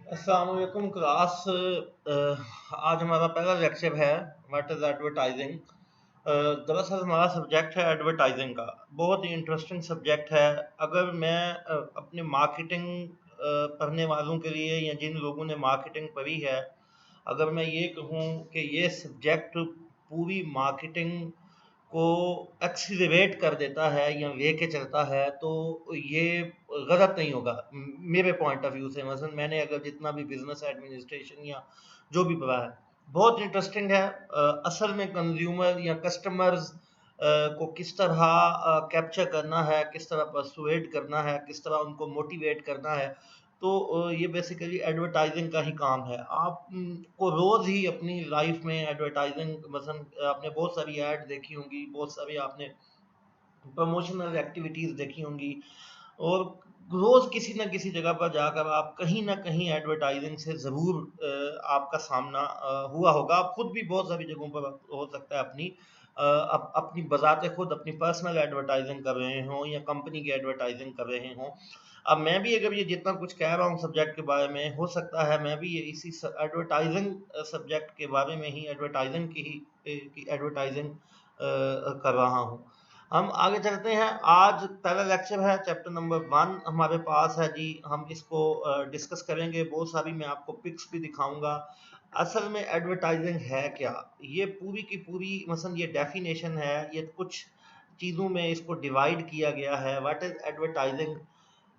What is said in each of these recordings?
अस्सलाम वालेकुम क्लास। आज हमारा पहला लेक्चर है व्हाट इज़ एडवर्टाइजिंग। दरअसल हमारा सब्जेक्ट है एडवर्टाइजिंग का। बहुत ही इंटरेस्टिंग सब्जेक्ट है। अगर मैं अपने मार्केटिंग पढ़ने वालों के लिए या जिन लोगों ने मार्केटिंग पढ़ी है, अगर मैं ये कहूँ कि ये सब्जेक्ट पूरी मार्केटिंग को एक्सीलरेट कर देता है या लेके चलता है, तो ये गलत नहीं होगा मेरे पॉइंट ऑफ व्यू से। मसलन मैंने अगर जितना भी बिजनेस एडमिनिस्ट्रेशन या जो भी पढ़ा है, बहुत इंटरेस्टिंग है। असल में कंज्यूमर या कस्टमर्स को किस तरह कैप्चर करना है, किस तरह परसुएड करना है, किस तरह उनको मोटिवेट करना है, तो ये बेसिकली एडवर्टाइजिंग का ही काम है। आप को रोज ही अपनी लाइफ में एडवर्टाइजिंग, मसलन आपने बहुत सारी ऐड देखी होंगी, बहुत सारी आपने प्रमोशनल एक्टिविटीज देखी होंगी, और रोज किसी न किसी जगह पर जाकर आप कहीं ना कहीं एडवर्टाइजिंग से जरूर आपका सामना हुआ होगा। आप खुद भी बहुत सारी जगहों पर हो सकता है अपनी बजाते खुद अपनी पर्सनल एडवर्टाइजिंग कर रहे हों या कंपनी की एडवर्टाइजिंग कर रहे हों। अब मैं भी अगर ये जितना कुछ कह रहा हूँ सब्जेक्ट के बारे में, हो सकता है मैं भी ये इसी एडवर्टाइजिंग सब्जेक्ट के बारे में ही एडवर्टाइजिंग की एडवर्टाइजिंग कर रहा हूँ। हम आगे चलते हैं। आज पहला लेक्चर है, चैप्टर नंबर 1 हमारे पास है जी। हम इसको डिस्कस करेंगे, बहुत सारी मैं आपको पिक्स भी दिखाऊंगा। असल में एडवर्टाइजिंग है क्या, ये पूरी की पूरी मसलन ये डेफिनेशन है, ये कुछ चीज़ों में इसको डिवाइड किया गया है। What is advertising?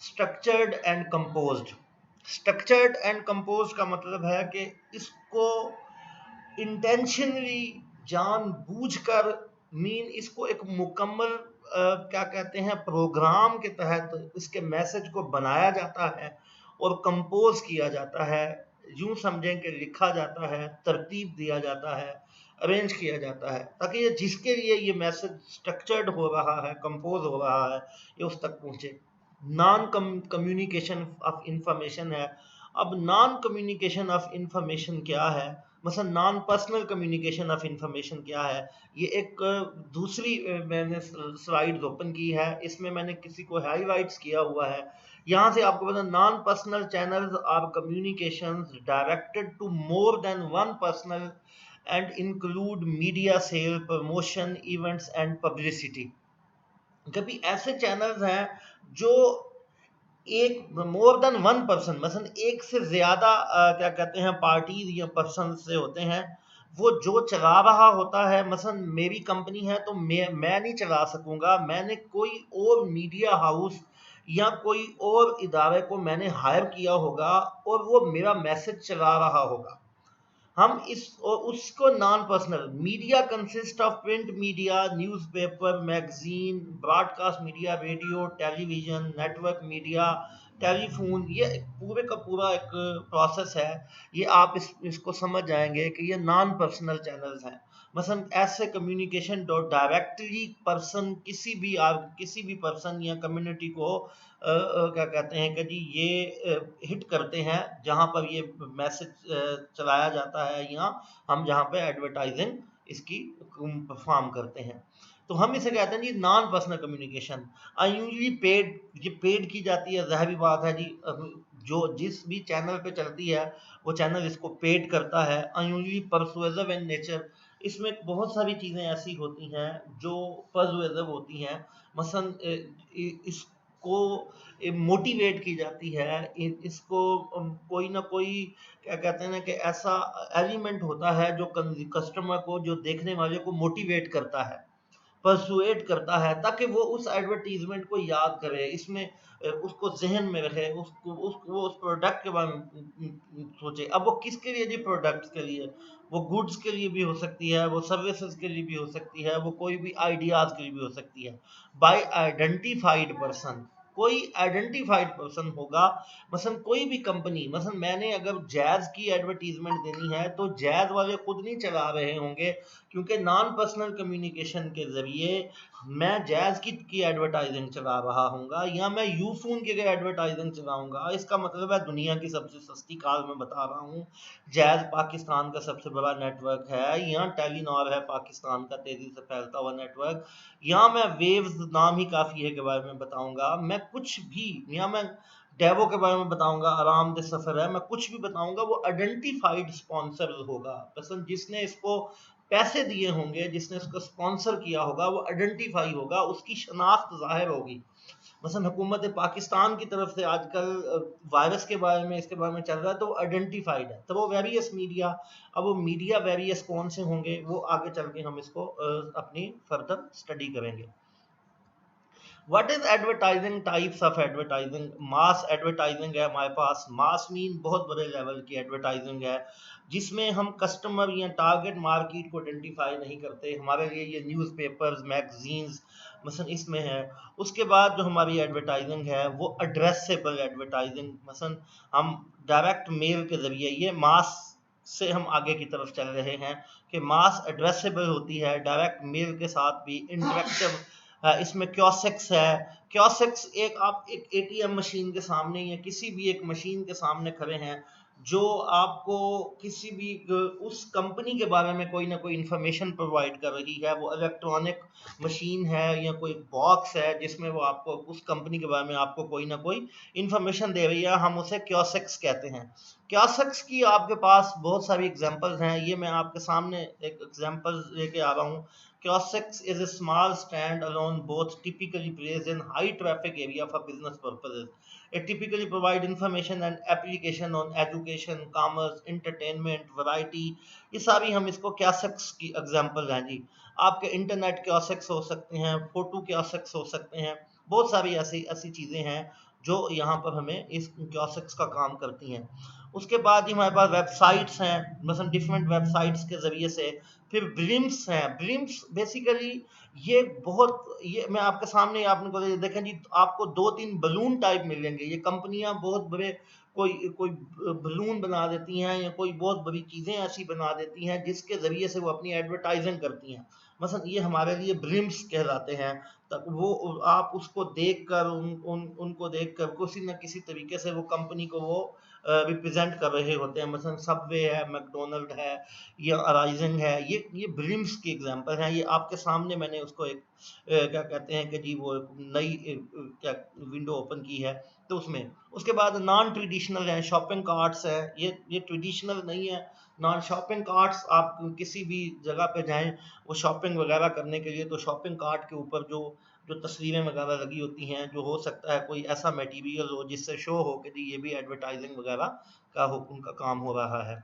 Structured and composed. Structured and composed का मतलब है कि इसको इंटेंशनली, जानबूझकर, इसको एक मुकम्मल क्या कहते हैं, प्रोग्राम के तहत इसके मैसेज को बनाया जाता है और कंपोज किया जाता है। यूं समझें कि लिखा जाता है, तरतीब दिया जाता है, अरेंज किया जाता है, ताकि ये जिसके लिए ये मैसेज स्ट्रक्चर्ड हो रहा है, कंपोज हो रहा है, ये उस तक पहुंचे। नॉन कम्युनिकेशन ऑफ इंफॉर्मेशन है। अब नॉन कम्युनिकेशन ऑफ इंफॉर्मेशन क्या है? मतलब non personal communication of information क्या है? ये एक दूसरी मैंने स्लाइड्स ओपन की है, इसमें मैंने किसी को हाईलाइट्स किया हुआ है। यहाँ से आपको पता, non personal channels are communications directed to more than one personal and include media sale, promotion, events and publicity. कभी ऐसे चैनल्स हैं जो एक मोर देन वन पर्सन, मतलब एक से ज्यादा क्या कहते हैं, पार्टीज या पर्सन से होते हैं, वो जो चला रहा होता है। मसलन मेरी कंपनी है तो मैं नहीं चला सकूंगा, मैंने कोई और मीडिया हाउस या कोई और इदारे को मैंने हायर किया होगा और वो मेरा मैसेज चला रहा होगा। हम इस और उसको non personal media consist of print media, newspaper, magazine, broadcast media, radio, television, network media, telephone. ये पूरे का पूरा एक प्रोसेस है। ये आप इसको समझ जाएंगे कि ये नॉन पर्सनल चैनल्स हैं। मसलन ऐसे कम्युनिकेशन डायरेक्टली पर्सन किसी भी पर्सन या कम्युनिटी को क्या कहते हैं कि जी ये हिट करते हैं, जहां पर ये मैसेज चलाया जाता है, या हम जहां पे एडवर्टाइजिंग इसकी परफॉर्म करते हैं, तो हम इसे कहते हैं जी non personal communication. Usually paid, ये पेड की जाती है, जाहिर बात है जी। जो जिस भी चैनल पे चलती है वो चैनल इसको पेड करता है। यूजली परसुएसिव इन नेचर, इसमें बहुत सारी चीज़ें ऐसी होती हैं जो परसुएसिव होती हैं। मसलन इसको मोटिवेट की जाती है, इसको कोई ना कोई क्या कहते हैं ना कि ऐसा एलिमेंट होता है जो कस्टमर को, जो देखने वाले को मोटिवेट करता है, परसुएट करता है, ताकि वो उस एडवर्टीजमेंट को याद करे, इसमें उसको जहन में रखे, वो उस प्रोडक्ट के बारे में सोचे। अब वो किसके लिए जी? प्रोडक्ट्स के लिए। वो गुड्स के लिए भी हो सकती है, वो सर्विसेज के लिए भी हो सकती है, वो कोई भी आइडियाज के लिए भी हो सकती है। बाय आइडेंटिफाइड पर्सन, कोई आइडेंटिफाइड पर्सन होगा। मसलन कोई भी कंपनी, मसलन मैंने अगर जैज की एडवर्टीजमेंट देनी है तो जैज वाले खुद नहीं चला रहे होंगे, क्योंकि नॉन पर्सनल कम्युनिकेशन के जरिए मैं जैज की एडवर्टाइजिंग चला रहा हूँगा या मैं यूफोन की एडवर्टाइजिंग चलाऊंगा, इसका मतलब है दुनिया की सबसे सस्ती कार मैं बता रहा हूँ। जैज पाकिस्तान का सबसे बड़ा नेटवर्क है, या टेलीनॉर है पाकिस्तान का तेजी से फैलता हुआ नेटवर्क, या मैं वेव्स नाम ही काफ़ी है के बारे में बताऊंगा, मैं कुछ भी, या मैं डेवो के बारे में बताऊंगा, आरामदेह सफर है, मैं कुछ भी बताऊंगा वो आइडेंटिफाइड स्पॉन्सर होगा। पसंद जिसने इसको पैसे दिए होंगे, जिसने इसको स्पॉन्सर किया होगा, वो आइडेंटिफाई होगा, उसकी शनाख्त जाहिर होगी। मसलन हुकूमत पाकिस्तान की तरफ से आजकल वायरस के बारे में, इसके बारे में चल रहा है, तो वो आइडेंटिफाइड है, तो वो वेरियस मीडिया, अब वो मीडिया वेरियस कौन से होंगे वो आगे चल के हम इसको अपनी फर्दर स्टडी करेंगे। What is advertising, types of advertising. Mass advertising है हमारे पास। मास मीन बहुत बड़े लेवल की एडवर्टाइजिंग है, जिसमें हम कस्टमर या टारगेट मार्केट को आइडेंटिफाई नहीं करते। हमारे लिए ये न्यूज़पेपर्स, मैगजीन्स मसलन इसमें है। उसके बाद जो हमारी एडवर्टाइजिंग है वो एड्रेसेबल एडवर्टाइजिंग, मसलन हम डायरेक्ट मेल के जरिए, ये मास से हम आगे की तरफ चल रहे हैं कि मास एड्रेसेबल होती है, डायरेक्ट मेल के साथ भी इंटरेक्टिव। इसमें क्योसेक्स है। क्योसेक्स एक, आप एक एटीएम मशीन के सामने या किसी भी एक मशीन के सामने खड़े हैं, जो आपको किसी भी उस कंपनी के बारे में कोई ना कोई इंफॉर्मेशन प्रोवाइड कर रही है। वो इलेक्ट्रॉनिक मशीन है या कोई बॉक्स है जिसमें वो आपको उस कंपनी के बारे में आपको कोई ना कोई इंफॉर्मेशन दे रही है, हम उसे क्योसेक्स कहते हैं। क्योसेक्स की आपके पास बहुत सारी एग्जांपल्स हैं, ये मैं आपके सामने एक एग्जांपल लेके आ रहा हूँ। Kiosks is a small stand alone, both typically placed in high traffic area for business purposes. It typically provide information and application on education, commerce, entertainment, variety. ये सारी हम इसको kiosks की एग्जांपल हैं जी। आपके इंटरनेट kiosks हो सकते हैं, फोटो kiosks हो सकते हैं, बहुत सारी ऐसी ऐसी चीज़ें हैं जो यहाँ पर हमें इस kiosks का काम करती हैं। उसके बाद ही हमारे पास वेबसाइट्स हैं, मतलब डिफरेंट वेबसाइट्स के ज़रिए से। फिर ब्लिम्स हैं। ब्लिम्स बेसिकली ये बहुत, ये मैं आपके सामने, आपने को देखें जी, आपको 2-3 बलून टाइप मिलेंगे। ये कंपनियां बहुत बड़े कोई कोई बलून बना देती हैं या कोई बहुत बड़ी चीज़ें ऐसी बना देती हैं जिसके ज़रिए से वो अपनी एडवर्टाइजिंग करती हैं। मसलन ये हमारे लिए ब्लिम्स कहलाते हैं। तक वो आप उसको देख कर उनको देख कर किसी न किसी तरीके से वो कंपनी को वो रिप्रेजेंट कर रहे होते हैं। मसलन सबवे है, मैकडोनल्ड है या अराइजिंग है, ये ब्लिम्स की एग्जांपल हैं। ये आपके सामने मैंने उसको एक क्या कहते हैं कि जी वो नई क्या विंडो ओपन की है, तो उसमें। उसके बाद नॉन ट्रेडिशनल है, शॉपिंग कार्ट्स है। ये ट्रेडिशनल नहीं है। नॉन शॉपिंग कार्ट्स, आप किसी भी जगह पे जाएं वो शॉपिंग वगैरह करने के लिए, तो शॉपिंग कार्ट के ऊपर जो जो तस्वीरें वगैरह लगी होती हैं, जो हो सकता है कोई ऐसा मटेरियल हो जिससे शो हो कि जी ये भी एडवर्टाइजिंग वगैरह का हो, उनका काम हो रहा है।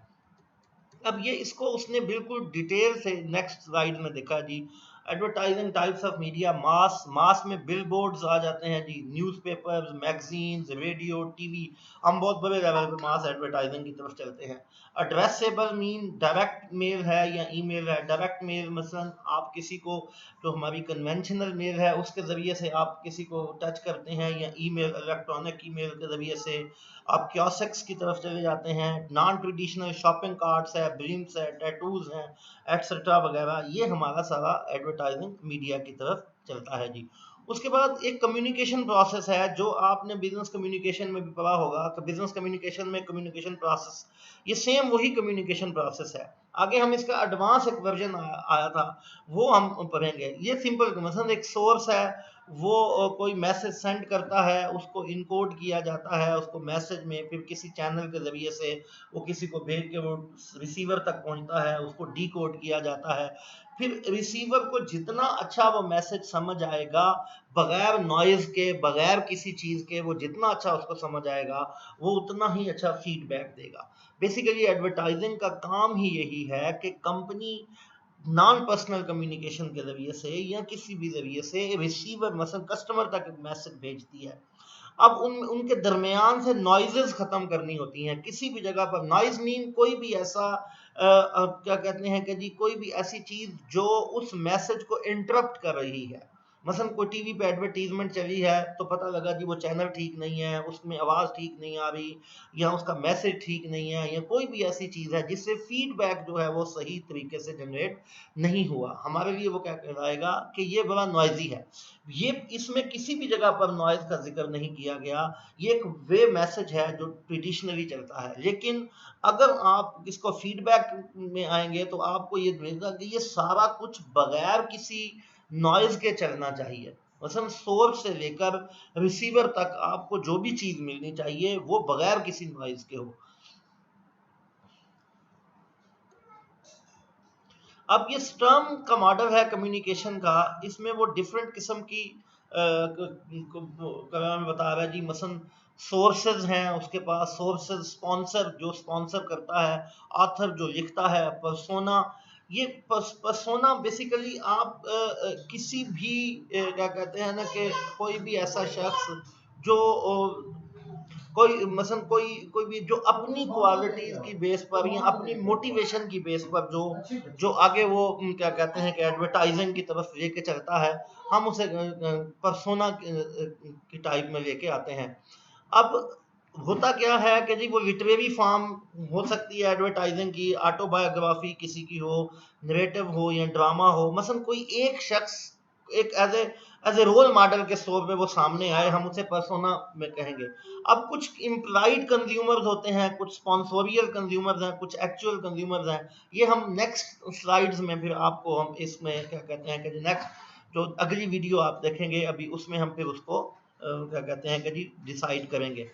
अब ये इसको उसने बिल्कुल डिटेल से नेक्स्ट स्लाइड में देखा जी। Advertising types of media. Mass, mass में बिल बोर्ड्स आ जाते हैं जी, न्यूज़पेपर्स, मैगजीन्स, रेडियो, टीवी। हम बहुत बड़े लेवल पे मास एडवर्टाइजिंग की तरफ चलते हैं। एड्रेसेबल मीन डायरेक्ट मेल है या ईमेल है। डायरेक्ट मेल मसलन आप किसी को, जो हमारी कन्वेंशनल मेल है उसके ज़रिए से आप किसी को टच करते हैं, या ईमेल, इलेक्ट्रॉनिक ईमेल के ज़रिए से आप कियोस्क्स की तरफ चले जाते हैं। नॉन ट्रेडिशनल शॉपिंग कार्ट्स है, ब्लिम्स है, टैटूज हैं, एटसेट्रा वगैरह। ये हमारा सारा एडवर्टाइजिंग मीडिया की तरफ चलता है जी। उसके बाद एक कम्युनिकेशन प्रोसेस है जो आपने बिजनेस कम्युनिकेशन में भी पढ़ा होगा कि बिजनेस कम्युनिकेशन में कम्युनिकेशन प्रोसेस, ये सेम वही कम्युनिकेशन प्रोसेस है। आगे हम इसका एडवांस एक वर्जन आया था, वो हम पढ़ेंगे। ये सिंपल, मतलब एक सोर्स है, वो कोई मैसेज सेंड करता है, उसको इनकोड किया जाता है उसको मैसेज में, फिर किसी चैनल के ज़रिए से वो किसी को भेज के वो रिसीवर तक पहुंचता है, उसको डी कोड किया जाता है। फिर रिसीवर को जितना अच्छा वो मैसेज समझ आएगा, बगैर नॉइज़ के, बगैर किसी चीज़ के, वो जितना अच्छा उसको समझ आएगा, वो उतना ही अच्छा फीडबैक देगा। बेसिकली एडवर्टाइजिंग का काम ही यही है कि कंपनी नॉन पर्सनल कम्युनिकेशन के जरिए से या किसी भी जरिए से रिसीवर, मतलब कस्टमर तक एक मैसेज भेजती है। अब उनके दरमियान से नॉइजेस खत्म करनी होती हैं। किसी भी जगह पर नॉइज मीन कोई भी ऐसा क्या कहते हैं कि जी कोई भी ऐसी चीज जो उस मैसेज को इंटरप्ट कर रही है। मसलन कोई टीवी पे एडवर्टीजमेंट चली है तो पता लगा कि वो चैनल ठीक नहीं है, उसमें आवाज़ ठीक नहीं आ रही, या उसका मैसेज ठीक नहीं है, या कोई भी ऐसी चीज़ है जिससे फीडबैक जो है वो सही तरीके से जनरेट नहीं हुआ, हमारे लिए वो क्या कहलाएगा कि ये बड़ा नॉइजी है। ये इसमें किसी भी जगह पर नॉइज का जिक्र नहीं किया गया, ये एक वे मैसेज है जो ट्रेडिशनली चलता है। लेकिन अगर आप इसको फीडबैक में आएंगे तो आपको ये मिलेगा कि ये सारा कुछ बगैर किसी नॉइज के चलना चाहिए। मतलब सोर्स से लेकर रिसीवर तक आपको जो भी चीज मिलनी चाहिए वो बगैर किसी नॉइज के हो। अब ये स्टर्म का मॉडल है कम्युनिकेशन का, इसमें वो डिफरेंट किस्म की बता रहा है जी। मसन सोर्सेज हैं उसके पास, सोर्सेज, स्पॉन्सर जो स्पॉन्सर करता है, ऑथर जो लिखता है, पर्सोना। ये पर्सोना बेसिकली आप किसी भी क्या कहते हैं ना कि कोई भी ऐसा शख्स जो कोई मसलन कोई भी जो अपनी क्वालिटीज की बेस पर या अपनी मोटिवेशन की बेस पर जो जो आगे वो क्या कहते हैं कि एडवर्टाइजिंग की तरफ लेके चलता है, हम उसे पर्सोना की टाइप में लेके आते हैं। अब होता क्या है कि जी वो लिटरेरी फॉर्म हो सकती है एडवर्टाइजिंग की, ऑटोबायोग्राफी किसी की हो, नरेटिव हो या ड्रामा हो। मसलन कोई एक शख्स एक एज ए रोल मॉडल के तौर पे वो सामने आए, हम उसे पर्सोना में कहेंगे। अब कुछ इम्प्लाइड कंज्यूमर्स होते हैं, कुछ स्पॉन्सोरियल कंज्यूमर्स हैं, कुछ एक्चुअल कंज्यूमर्स हैं। ये हम नेक्स्ट स्लाइड्स में फिर आपको हम इसमें क्या कहते हैं कि नेक्स्ट जो अगली वीडियो आप देखेंगे अभी उसमें हम फिर उसको क्या कहते हैं कि जी डिसाइड करेंगे।